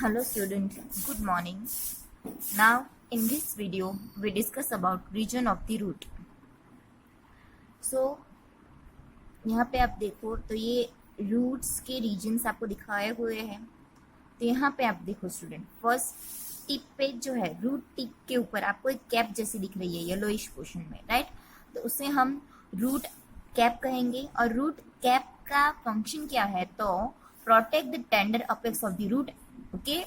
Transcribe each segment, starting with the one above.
Hello student, good morning. Now in this video we discuss about region of the root. So यहाँ पे आप देखो तो ये रूट्स के रीजन्स आपको दिखाए हुए हैं. तो यहाँ पे आप देखो स्टूडेंट, फर्स्ट टिप पे जो है रूट टिप के ऊपर आपको एक कैप जैसी दिख रही है येलोइश पोर्शन में, राइट. तो उसे हम रूट कैप कहेंगे. और रूट कैप का फंक्शन क्या है, तो protect the tender apex of the root. Okay,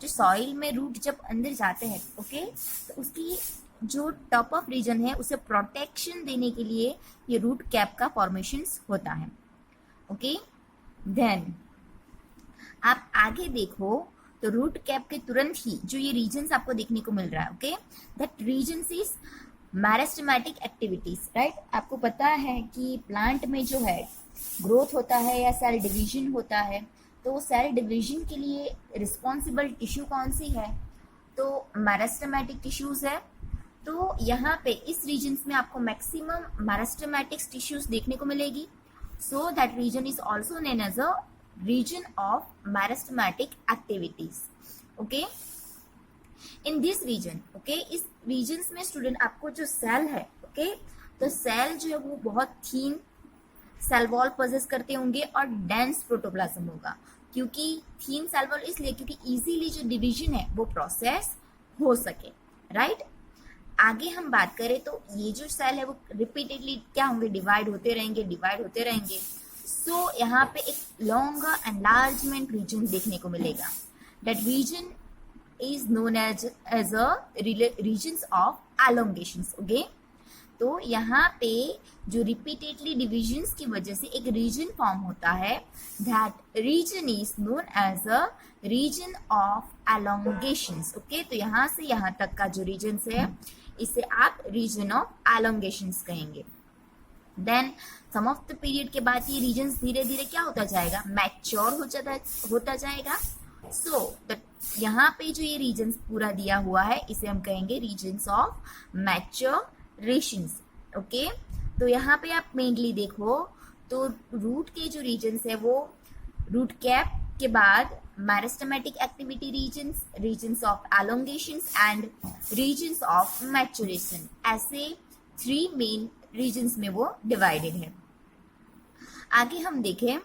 जो सॉइल में रूट जब अंदर जाते हैं, ओके, तो उसकी जो टॉप ऑफ रीजन है उसे प्रोटेक्शन देने के लिए ये रूट कैप का फॉर्मेशन होता है. ओके, देन आप आगे देखो तो रूट कैप के तुरंत ही जो ये रीजन्स आपको देखने को मिल रहा है, okay, that regions is meristematic activities, right. आपको पता है कि प्लांट में जो है ग्रोथ होता है या सेल डिवीजन होता है, तो सेल डिवीजन के लिए रिस्पॉन्सिबल टिश्यू कौन सी है, तो मैरिस्टेमेटिक टिश्यूज है. तो यहाँ पे इस रीजन्स में आपको मैक्सिमम मैरिस्टेमेटिक टिश्यूज देखने को मिलेगी. So that region is also name as a region of meristematic activities. Okay, in this region, okay, इस regions में स्टूडेंट आपको जो सेल है, okay, तो सेल जो है वो बहुत थीन सेल वॉल पोजेस करते होंगे और डेंस प्रोटोप्लाज्म होगा. क्योंकि थीन सेल वॉल इसलिए क्योंकि इजीली जो डिवीजन है वो प्रोसेस हो सके, राइट. आगे हम बात करें तो ये जो सेल है वो रिपीटेडली क्या होंगे, डिवाइड होते रहेंगे. सो यहाँ पे एक लॉन्गर एनलार्जमेंट रीजन देखने को मिलेगा. That region is known as a regions of elongations. Okay, तो यहाँ पे जो रिपीटेडली डिविजन्स की वजह से एक रीजन फॉर्म होता है, that region is known as a region of elongations. Okay, तो यहाँ से यहाँ तक का जो रीजन्स है इसे आप रीजन ऑफ एलोंगेशंस कहेंगे. Then some of the period के बाद ये रीजन्स धीरे धीरे क्या होता जाएगा, मैच्योर होता जाएगा. सो यहाँ पे जो ये रीजन्स पूरा दिया हुआ है इसे हम कहेंगे रीजन्स ऑफ मैच्योरेशंस. ओके, तो यहाँ पे आप मेनली देखो तो रूट के जो रीजन्स है वो रूट कैप के बाद meristematic activity regions, regions of elongations and regions of maturation, ऐसे 3 मेन रीजन्स में वो डिवाइडेड है. आगे हम देखें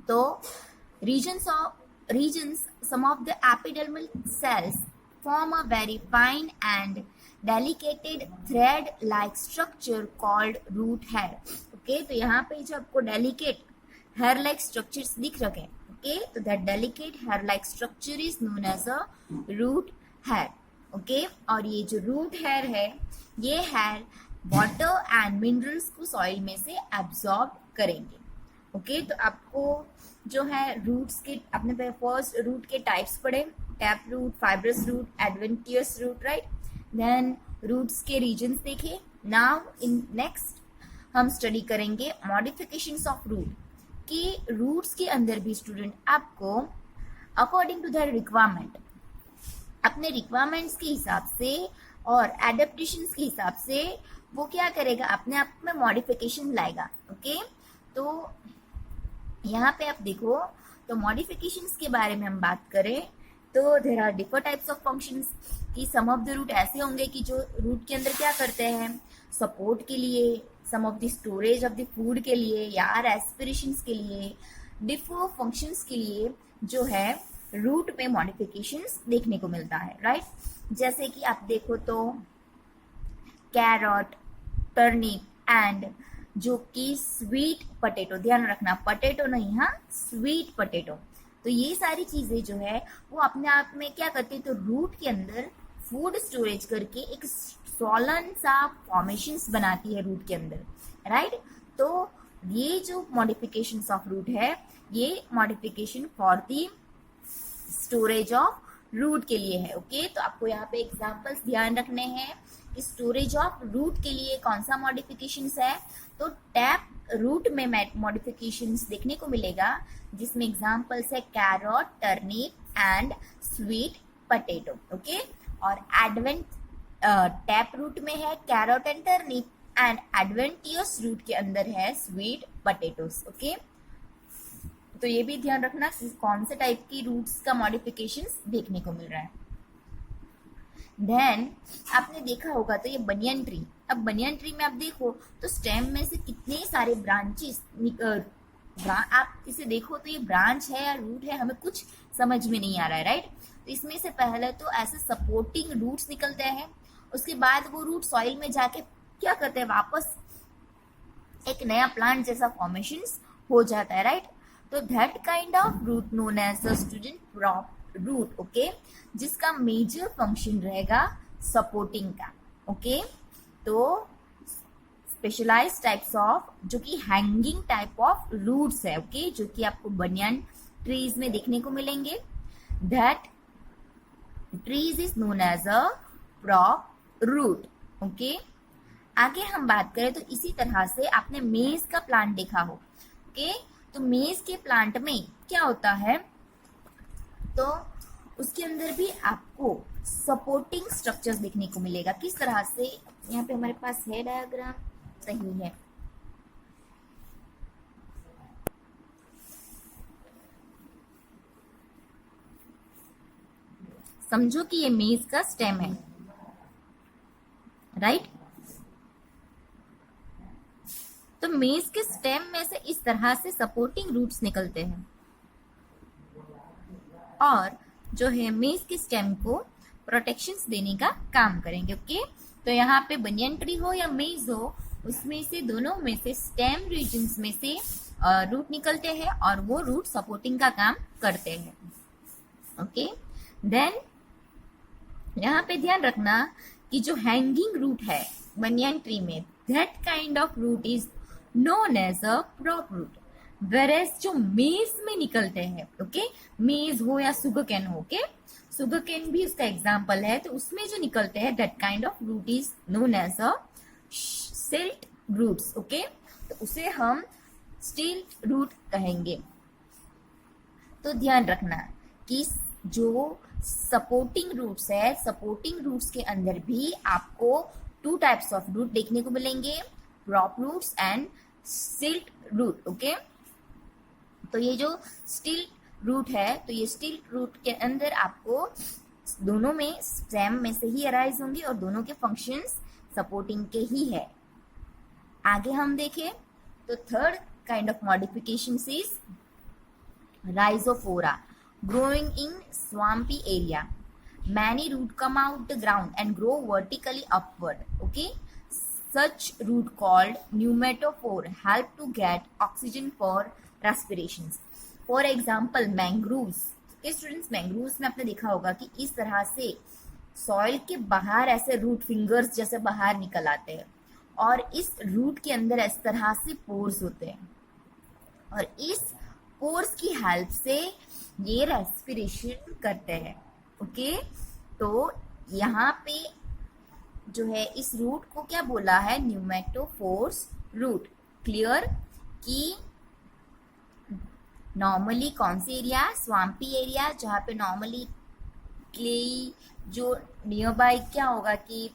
तो regions some of the epidermal cells form a very fine and delicate thread like structure called root hair. Okay, तो यहाँ पे जो आपको delicate hair like structures दिख रखे हैं, okay, तो that delicate hair like structure is known as a root hair. Okay, और ये जो root hair है ये hair वाटर एंड मिनरल्स को सॉइल में से एब्जॉर्ब करेंगे. ओके, तो आपको जो है रूट्स के आपने फर्स्ट रूट के टाइप्स पढ़े, tap root, fibrous root, adventitious root, right. Then roots के रीजन्स देखे. नाउ इन नेक्स्ट हम स्टडी करेंगे मॉडिफिकेशंस ऑफ रूट कि रूट्स के अंदर भी स्टूडेंट आपको अकॉर्डिंग टू द रिक्वायरमेंट, अपने रिक्वायरमेंट्स के हिसाब से और एडेप्टेशंस के हिसाब से वो क्या करेगा, अपने आप में मॉडिफिकेशन लाएगा. ओके, तो यहाँ पे आप देखो तो मॉडिफिकेशंस के बारे में हम बात करें तो there are different types of functions कि सम ऑफ द रूट ऐसे होंगे कि जो रूट के अंदर क्या करते हैं, सपोर्ट के लिए, some of the storage of the food के लिए या रेस्पिरेशंस के लिए, डिफरेंट फंक्शंस के लिए जो है रूट में मॉडिफिकेशंस देखने को मिलता है, राइट. जैसे कि आप देखो तो कैरट, टर्निप एंड जो कि स्वीट पोटैटो, ध्यान रखना पटेटो नहीं, हाँ, स्वीट पोटैटो. तो ये सारी चीजें जो है वो अपने आप में क्या करती है, तो रूट के अंदर फूड स्टोरेज करके एक सॉलन सा फॉर्मेशंस बनाती है रूट के अंदर, राइट. तो ये जो मॉडिफिकेशंस ऑफ रूट है ये modification for the storage of root के लिए है. ओके, तो आपको यहाँ पे एग्जांपल्स ध्यान रखने हैं कि स्टोरेज ऑफ रूट के लिए कौन सा मॉडिफिकेशंस है, तो टैप रूट में मॉडिफिकेशंस देखने को मिलेगा जिसमें एग्जांपल्स है carrot, turnip and sweet potato. Okay, और एडवेंट टैप रूट में है carrot and turnip and adventitious root के अंदर है स्वीट पोटैटोस. ओके, तो ये भी ध्यान रखना कौन से टाइप की रूट्स का मॉडिफिकेशंस देखने को मिल रहा है। देन आपने देखा होगा तो ये बनियन ट्री, अब बनियन ट्री में आप देखो तो स्टेम में से कितने सारे ब्रांचेस आप इसे देखो तो ये ब्रांच है या रूट है हमें कुछ समझ में नहीं आ रहा है, राइट। तो इसमें से पहले तो ऐसे सपोर्टिंग रूट्स निकलते हैं, उसके बाद वो रूट सॉइल में जाके क्या करते हैं, वापस एक नया प्लांट जैसा फॉर्मेशंस हो जाता है, राइट। तो that kind of root known as the student prop root, okay, जिसका मेजर फंक्शन रहेगा सपोर्टिंग का, ओके। तो स्पेशलाइज्ड टाइप्स ऑफ जो कि हैंगिंग टाइप ऑफ रूट्स है, ओके, जो कि आपको बनियान ट्रीज में देखने को मिलेंगे। That trees is known as a prop root, okay. आगे हम बात करें तो इसी तरह से आपने मेज का प्लांट देखा हो, ओके। तो मेज के प्लांट में क्या होता है, तो उसके अंदर भी आपको सपोर्टिंग स्ट्रक्चर्स देखने को मिलेगा। किस तरह से, यहाँ पे हमारे पास है डायग्राम, सही है, समझो कि ये मेज का स्टेम है, राइट। तो मेज के स्टेम में से इस तरह से सपोर्टिंग रूट्स निकलते हैं और जो है मेज के स्टेम को प्रोटेक्शंस देने का काम करेंगे, ओके। तो यहाँ पे बनियन ट्री हो या मेज हो, उसमें से दोनों में से स्टेम रीजन्स में से रूट निकलते हैं और वो रूट सपोर्टिंग का काम करते हैं, ओके। देन यहाँ पे ध्यान रखना कि जो हैंगिंग रूट है बनियन ट्री में, that kind of root is known as a prop root, whereas जो मेज में निकलते हैं, ओके, मेज हो या सुगर कैन हो, ओके, सुगर कैन भी उसका एग्जाम्पल है, तो उसमें जो निकलते हैं that kind of root is known as a stilt roots, okay. तो उसे हम स्टील रूट कहेंगे। तो ध्यान रखना कि जो सपोर्टिंग रूट्स है, सपोर्टिंग रूट्स के अंदर भी आपको टू टाइप्स ऑफ रूट देखने को मिलेंगे, prop roots and stilt root, okay. तो ये जो स्टील रूट है, तो ये स्टील रूट के अंदर आपको दोनों में स्टेम में से ही अराइज होंगे और दोनों के फंक्शंस सपोर्टिंग के ही है। आगे हम देखें तो third kind of modification is rhizopora growing in swampy area. Many root come out the ground and grow vertically upward, okay. Such root called pneumatophore help to get oxygen for respirations. For example, mangroves. Okay students, mangroves में आपने देखा होगा कि इस तरह से soil के बाहर ऐसे रूट फिंगर्स जैसे बाहर निकल आते हैं और इस रूट के अंदर इस तरह से पोर्स होते हैं और इस पोर्स की हेल्प से ये रेस्पिरेशन करते हैं, ओके। तो यहाँ पे जो है इस रूट को क्या बोला है, न्यूमेटोफोर्स रूट। क्लियर कि नॉर्मली कौन सी एरिया, स्वाम्पी एरिया, जहाँ पे नॉर्मली क्ले जो नियर बाय क्या होगा कि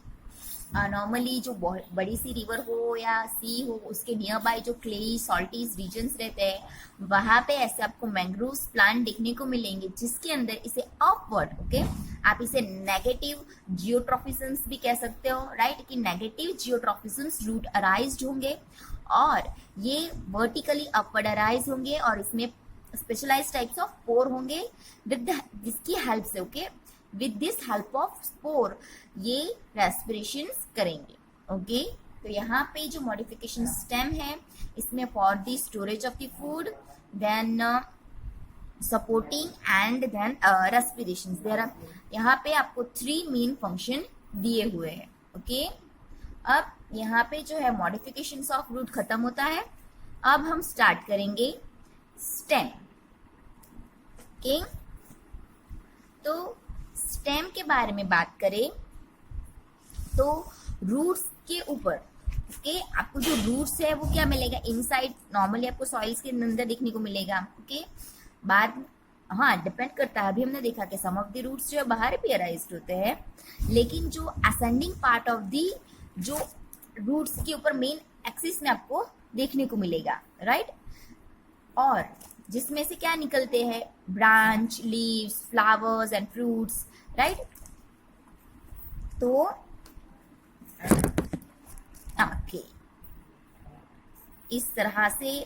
नॉर्मली जो बड़ी सी रिवर हो या सी हो उसके नियर बाय जो क्लेई सॉल्टीज रीजन्स रहते हैं वहां पे ऐसे आपको मैंग्रोव्स प्लांट देखने को मिलेंगे जिसके अंदर इसे अपवर्ड, ओके, आप इसे नेगेटिव जियोट्रॉफिजम्स भी कह सकते हो, राइट, कि नेगेटिव जियोट्रॉफिजम्स रूट अराइज्ड होंगे और ये वर्टिकली अपवर्ड अराइज होंगे और इसमें स्पेशलाइज्ड टाइप्स ऑफ पोर होंगे जिसकी हेल्प से, okay, with this help of spore ये रेस्पिरेशन करेंगे, ओके। तो यहाँ पे जो मॉडिफिकेशन स्टेम है इसमें for the storage of the food, then supporting and then respiration, there यहाँ पे आपको 3 मेन फंक्शन दिए हुए हैं, ओके। अब यहाँ पे जो है मॉडिफिकेशन ऑफ रूट खत्म होता है, अब हम स्टार्ट करेंगे स्टेम, ओके। तो स्टेम के बारे में बात करें तो रूट्स के ऊपर, ओके, आपको जो रूट्स है वो क्या मिलेगा, इनसाइड नॉर्मली आपको सॉइल्स के अंदर देखने को मिलेगा, ओके। बाद हाँ डिपेंड करता है, अभी हमने देखा कि सम ऑफ द रूट्स जो है बाहर भी अराइज्ड होते हैं, लेकिन जो असेंडिंग पार्ट ऑफ दी जो रूट्स के ऊपर मेन एक्सिस में आपको देखने को मिलेगा, राइट। और जिसमें से क्या निकलते हैं, branch, leaves, flowers and fruits, right. तो ओके, इस तरह से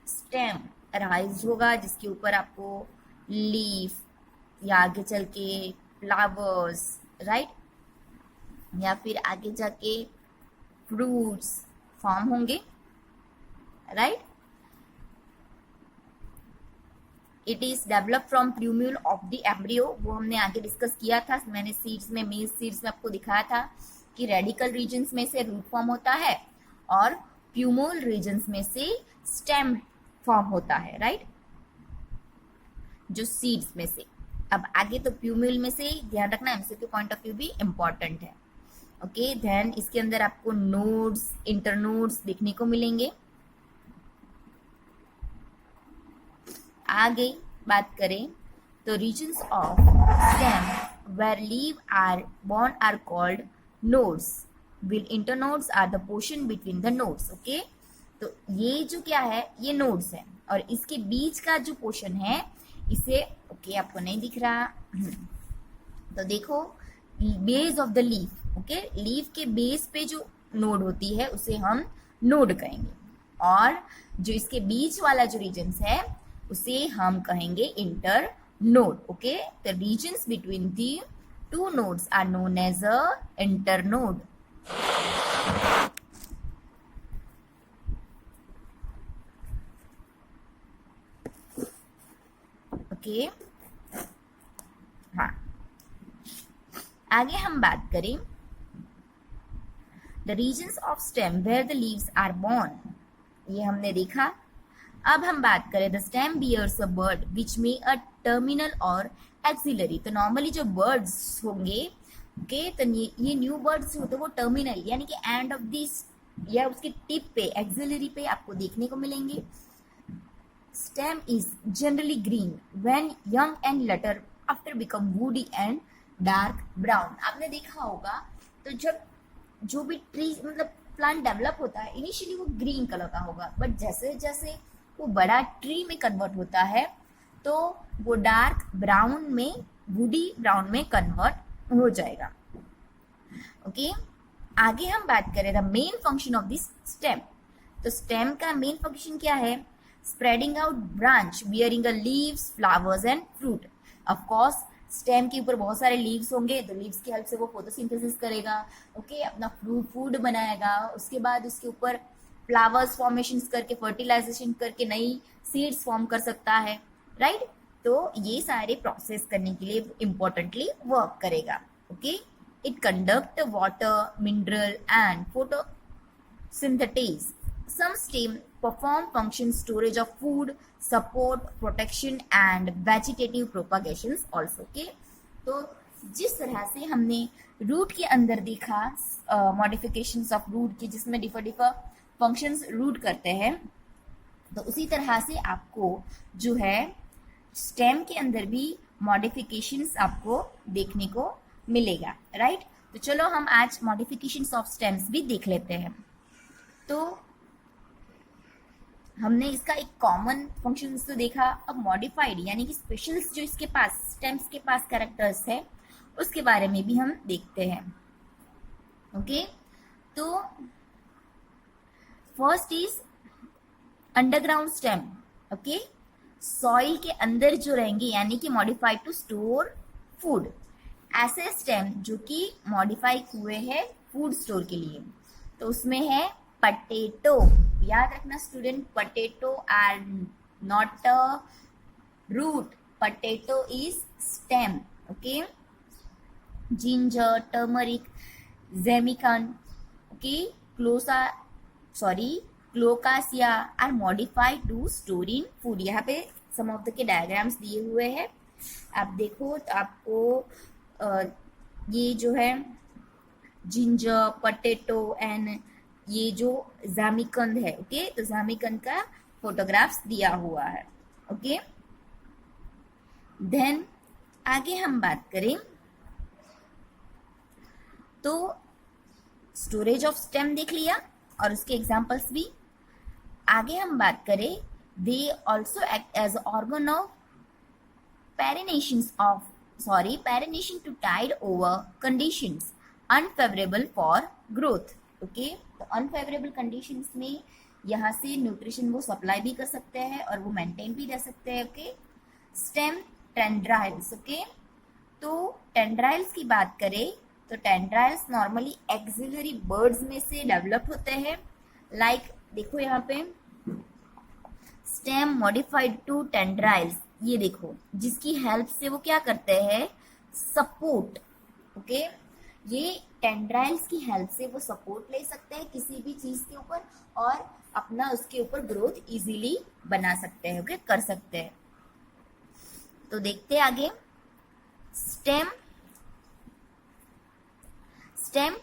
स्टेम राइज होगा, जिसके ऊपर आपको लीफ या आगे चल के फ्लावर्स, राइट, या फिर आगे जाके फ्रूट्स फॉर्म होंगे, right. It is develop from plumule of the embryo, वो हमने आगे डिस्कस किया था, मैंने सीड्स में, मेज सीड्स में आपको दिखाया था कि रेडिकल रीजन्स में से रूट फॉर्म होता है और प्लूम्यूल रीजन्स में से स्टेम फॉर्म होता है, राइट, जो सीड्स में से। अब आगे तो प्लूम्यूल में से ध्यान रखना, एमसीक्यू पॉइंट ऑफ व्यू भी इंपॉर्टेंट है। ओके, देन इसके अंदर आपको नोड्स, इंटरनोड्स देखने को मिलेंगे। आगे बात करें तो regions of stem where leave are born are called nodes, while internodes are the portion between the nodes. Okay, तो ये जो क्या है, ये नोड्स है और इसके बीच का जो पोर्शन है इसे, ओके, आपको नहीं दिख रहा, तो देखो, base of the leaf, okay, leaf के बेस पे जो नोड होती है उसे हम नोड कहेंगे, और जो इसके बीच वाला जो रीजन्स है उसे हम कहेंगे internode. Okay, the regions between the two nodes are known as a internode. Okay, हाँ, आगे हम बात करें the regions of stem where the leaves are born, ये हमने देखा। अब हम बात करें the stem bears a bud which may a terminal और एक्सिलरी, तो नॉर्मली जो बर्ड्स होंगे, ओके, तो ये न्यू बर्ड्स होते हैं वो टर्मिनल यानी कि एंड ऑफ दिस या उसके टिप पे, एक्सिलरी पे आपको देखने को मिलेंगे। Stem is generally green when young and later after become woody and dark brown. आपने देखा होगा, तो जब जो भी ट्री मतलब प्लांट डेवलप होता है इनिशियली वो ग्रीन कलर का होगा, बट जैसे जैसे वो बड़ा ट्री में कन्वर्ट होता है तो वो डार्क ब्राउन में, वुडी ब्राउन में कन्वर्ट हो जाएगा। ओके, आगे हम बात करें the main function of this stem, तो स्टेम का मेन फंक्शन क्या है, spreading out branch bearing a leaves, flowers and fruit. Of course stem के ऊपर बहुत सारे लीव्स होंगे, तो लीव्स की हेल्प से वो फोटोसिंथेसिस करेगा, ओके, अपना फूड बनाएगा, उसके बाद उसके ऊपर फ्लावर्स फॉर्मेशन करके, फर्टिलाइजेशन करके नई सीड्स फॉर्म कर सकता है, राइट। तो ये सारे प्रोसेस करने के लिए इम्पोर्टेंटली वर्क करेगा। Okay, it conduct water, mineral and photosynthesis. Some stem perform function storage of food, support, protection and vegetative propagations also. Okay, तो जिस तरह से हमने रूट के अंदर देखा मॉडिफिकेशंस ऑफ रूट की, जिसमें डिफर फंक्शंस रूट करते हैं, तो उसी तरह से आपको जो है स्टेम के अंदर भी मॉडिफिकेशंस आपको देखने को मिलेगा, राइट। तो चलो हम आज मॉडिफिकेशंस ऑफ स्टेम्स भी देख लेते हैं। तो हमने इसका एक कॉमन फंक्शन तो देखा, अब मॉडिफाइड यानी कि स्पेशल जो इसके पास स्टेम्स के पास कैरेक्टर्स है उसके बारे में भी हम देखते हैं। ओके, तो first is underground stem. Okay, soil के अंदर जो रहेंगे यानी कि मॉडिफाइड टू स्टोर फूड, ऐसे स्टेम जो कि मॉडिफाई हुए हैं फूड स्टोर के लिए, तो उसमें है पटेटो। याद रखना student, potato are not a root, potato is stem. Okay, ginger, turmeric, ज़ेमिकन, okay, colocasia are modified to store in food. यहाँ पे सम ऑफ द के डायग्राम्स दिए हुए हैं, आप देखो तो आपको ये जो है जिंजर, पटेटो एंड ये जो ज़ेमिकंद है, ओके, तो ज़ेमिकंद का फोटोग्राफ्स दिया हुआ है। ओके, देन आगे हम बात करें तो स्टोरेज ऑफ स्टेम देख लिया और उसके एग्जांपल्स भी। आगे हम बात करें They also act as organ of parenation to tide over conditions unfavorable for growth. Okay, तो अनफेवरेबल कंडीशंस में यहाँ से न्यूट्रिशन वो सप्लाई भी कर सकते हैं और वो मेंटेन भी रह सकते हैं. Okay, stem टेंड्राइल्स. ओके, तो टेंड्राइल्स की बात करें तो टेंड्राइल्स नॉर्मली एक्सिलरी बर्ड्स में से डेवलप होते हैं. लाइक देखो यहाँ पे स्टेम मॉडिफाइड टू टेंड्राइल्स, ये देखो, जिसकी हेल्प से वो क्या करते हैं, सपोर्ट. ओके, ये टेंड्राइल्स की हेल्प से वो सपोर्ट ले सकते हैं किसी भी चीज के ऊपर और अपना उसके ऊपर ग्रोथ इजीली बना सकते हैं. ओके, कर सकते हैं. तो देखते हैं आगे. Stem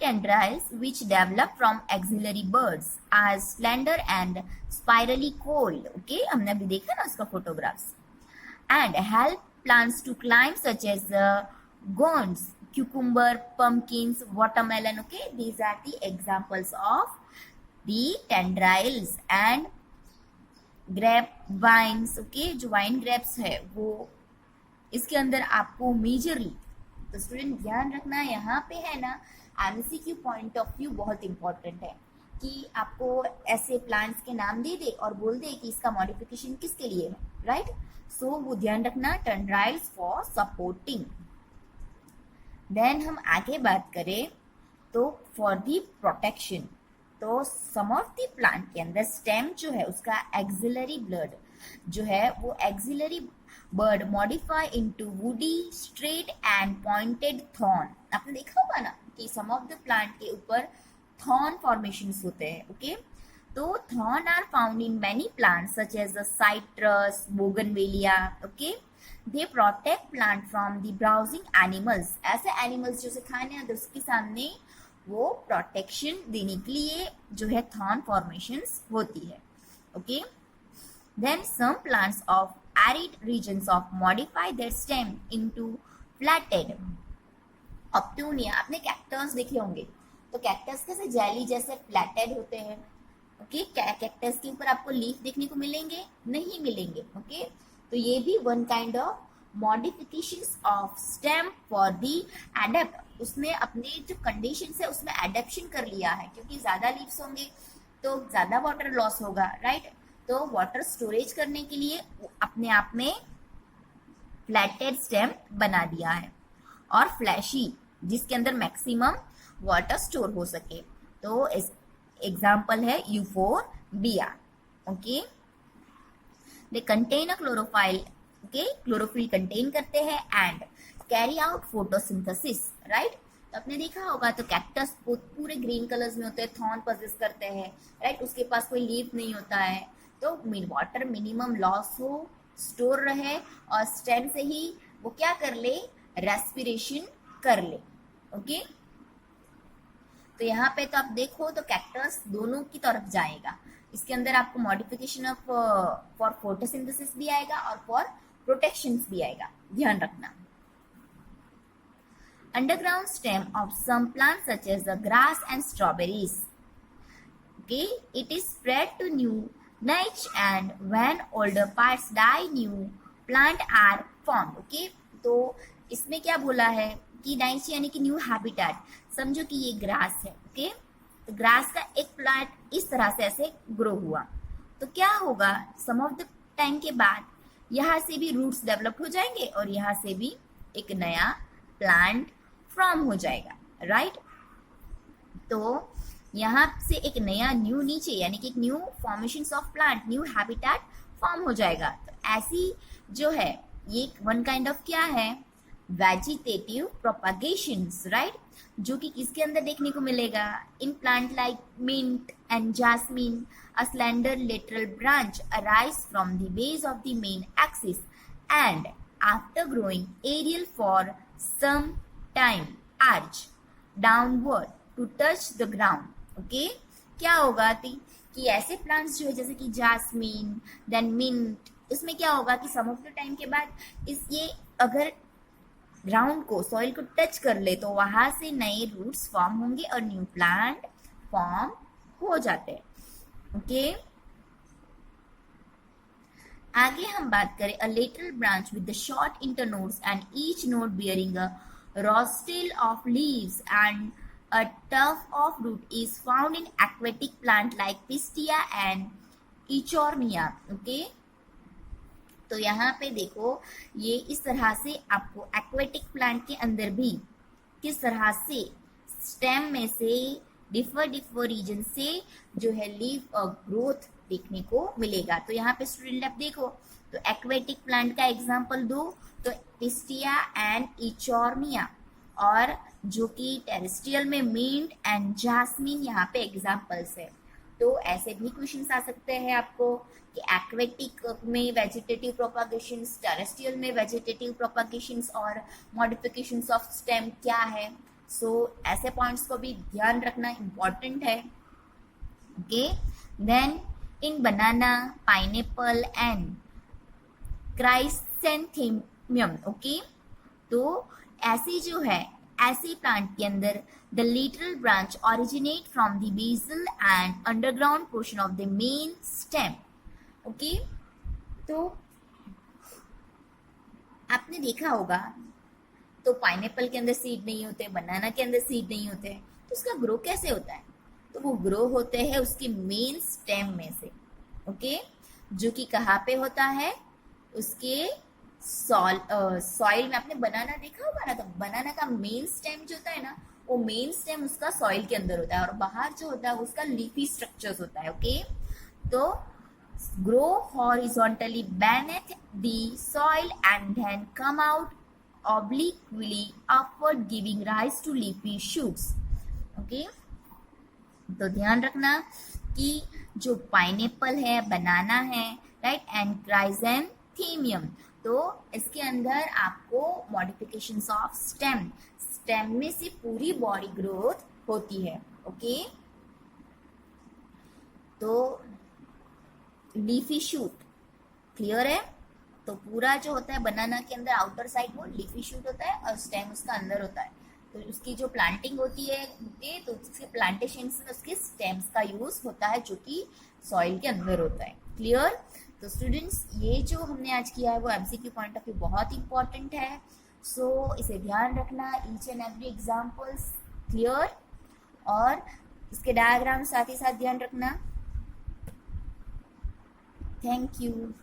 tendrils which develop from axillary buds are slender and spirally coiled. Okay, हमने अभी देखा ना उसका photographs. And help plants to climb such as gourds, cucumber, pumpkins, watermelon. Okay, these are the examples of the tendrils. And grape vines. Okay, जो wine grapes है वो इसके अंदर आपको मेजरली, तो स्टूडेंट ध्यान रखना यहाँ पे है ना, एमसीक्यू पॉइंट ऑफ व्यू बहुत इंपॉर्टेंट है कि आपको ऐसे प्लांट्स के नाम दे दे और बोल दे कि इसका मॉडिफिकेशन किसके लिए है. राइट, सो वो ध्यान रखना, टेंड्राइल्स फॉर सपोर्टिंग. देन हम आगे बात करें तो फॉर दी प्रोटेक्शन, तो सम ऑफ द प्लांट के अंदर स्टेम जो है उसका एक्सिलरी ब्लड जो है वो axillary bud modify into woody straight and pointed thorn. आपने देखा होगा ना कि सम ऑफ द प्लांट के ऊपर थॉर्न फॉर्मेशंस होते हैं. ओके, तो thorn are found in many plants such as citrus, bougainvillea. Okay, they protect plant from the browsing animals. ऐसे एनिमल्स जो से खाने आते उसके सामने वो प्रोटेक्शन देने के लिए जो है थॉर्न फॉर्मेशंस होती है. Okay, then some plants of arid regions of modify their stem into flatted optunia. आपने कैक्टस देखे होंगे, तो कैक्टस कैसे जेली जैसे फ्लैटेड होते हैं. ओके, कैक्टस के ऊपर आपको लीफ देखने को मिलेंगे, नहीं मिलेंगे. ओके, तो ये भी one kind of modifications of stem for the adapt. उसने अपने जो कंडीशंस है उसमें एडेप्शन कर लिया है, क्योंकि ज्यादा लीव्स होंगे तो ज्यादा वाटर लॉस होगा. राइट, तो वाटर स्टोरेज करने के लिए अपने आप में फ्लैटेड स्टेम बना दिया है और फ्लैशी, जिसके अंदर मैक्सिमम वाटर स्टोर हो सके. तो एग्जाम्पल है euphorbia. Okay, they contain a chlorophyll. Okay, chlorophyll contain करते हैं and carry out photosynthesis. Right, तो आपने देखा होगा तो कैक्टस पूरे ग्रीन कलर्स में होते हैं, थॉर्न पोजेस करते हैं. राइट, उसके पास कोई लीफ नहीं होता है, तो वाटर मिनिमम लॉस हो, स्टोर रहे और स्टेम से ही वो क्या कर ले, रेस्पिरेशन कर ले. ओके, तो यहाँ पे तो आप देखो तो कैक्टस दोनों की तरफ जाएगा. इसके अंदर आपको मॉडिफिकेशन ऑफ फॉर फोटोसिंथेसिस भी आएगा और फॉर प्रोटेक्शंस भी आएगा, ध्यान रखना. Underground stem of some plants such as the grass and strawberries. Okay, it is spread to new niche and when older parts die new plant are formed. Okay, तो इसमें क्या बोला है कि नाइच यानी कि न्यू हैबिटेट. समझो कि ये ग्रास है. ओके, तो ग्रास का एक प्लांट इस तरह से ऐसे ग्रो हुआ, तो क्या होगा, सम ऑफ द टाइम के बाद यहाँ से भी रूट्स डेवलप हो जाएंगे और यहाँ से भी एक नया प्लांट फॉर्म हो जाएगा. राइट, तो यहाँ से एक नया न्यू नीचे यानी कि एक new formations of plant, new habitat form हो जाएगा. तो ऐसी जो है ये वन काइंड ऑफ क्या है, वेजिटेटिव प्रोपगेशंस. राइट, जो कि किसके अंदर देखने को मिलेगा, in plant like mint and jasmine. A slender lateral branch arise from the base of the main axis and after growing aerial for some time arch downward to touch the ground. Okay, क्या होगा कि ऐसे plants जो है जैसे कि jasmine then mint, इसमें क्या होगा कि सम ऑफ द टाइम के बाद ये अगर ग्राउंड को, सॉइल को टच कर ले तो वहां से नए रूट्स फॉर्म होंगे और न्यू प्लांट फॉर्म हो जाते हैं. ओके, आगे हम बात करें अ lateral branch with the short internodes and each node bearing a rostil of leaves and a tuft of root is found in aquatic plant like Pistia and Echormia. Okay, तो यहाँ पे देखो ये इस तरह से आपको एक्वेटिक प्लांट के अंदर भी किस तरह से स्टेम में से डिफर रीजन से जो है लीफ और ग्रोथ देखने को मिलेगा। तो यहाँ पे स्टूडेंट आप देखो तो एक्वेटिक प्लांट का एग्जांपल दो तो पिस्टिया एंड इचोर्मिया, और जो कि टेरेस्ट्रियल में मिंट एंड जास्मिन यहाँ पे एग्जांपल्स है। तो ऐसे भी क्वेश्चंस आ सकते हैं आपको कि एक्वेटिक में वेजिटेटिव प्रोपागेशंस, टेरेस्ट्रियल में वेजिटेटिव प्रोपागेशंस और मॉडिफिकेशंस ऑफ स्टेम क्या है। सो ऐसे पॉइंट्स को भी ध्यान रखना इम्पोर्टेंट है। Okay, then in banana, pineapple and chrysanthemum, okay, तो ऐसी जो है ऐसी प्लांट के अंदर the lateral branch originate from the basal and underground portion of the main stem. Okay, तो आपने देखा होगा तो पाइनएप्पल के अंदर सीड नहीं होते, बनाना के अंदर सीड नहीं होते, तो उसका ग्रो कैसे होता है? तो वो ग्रो होते हैं उसके मेन स्टेम में से। ओके, जो कि कहाँ पे होता है? उसके सॉइल में। आपने बनाना देखा होगा ना, तो बनाना का मेन स्टेम जो होता है ना, वो मेन स्टेम उसका सॉइल के अंदर होता है और बाहर जो होता है उसका लीफी स्ट्रक्चर्स होता है। ओके, तो grow horizontally beneath the soil and then come out obliquely upward giving rise to leafy shoots. Okay, तो ध्यान रखना कि जो पाइनएप्पल है, बनाना है, राइट, एंड क्राइसेंथेमियम, तो इसके अंदर आपको मॉडिफिकेशंस ऑफ स्टेम में से पूरी बॉडी ग्रोथ होती है। ओके, तो लीफी शूट क्लियर है? तो पूरा जो होता है बनाना के अंदर आउटर साइड वो लीफी शूट होता है और स्टेम उसका अंदर होता है। तो उसकी जो प्लांटिंग होती है तो उसके प्लांटेशन में उसके स्टेम्स का यूज होता है जो कि सॉइल के अंदर होता है। क्लियर? तो स्टूडेंट्स ये जो हमने आज किया है वो एमसीक्यू पॉइंट ऑफ व्यू बहुत इंपॉर्टेंट है। सो इसे ध्यान रखना, each and every examples clear, और इसके डायग्राम साथ ही साथ ध्यान रखना। Thank you.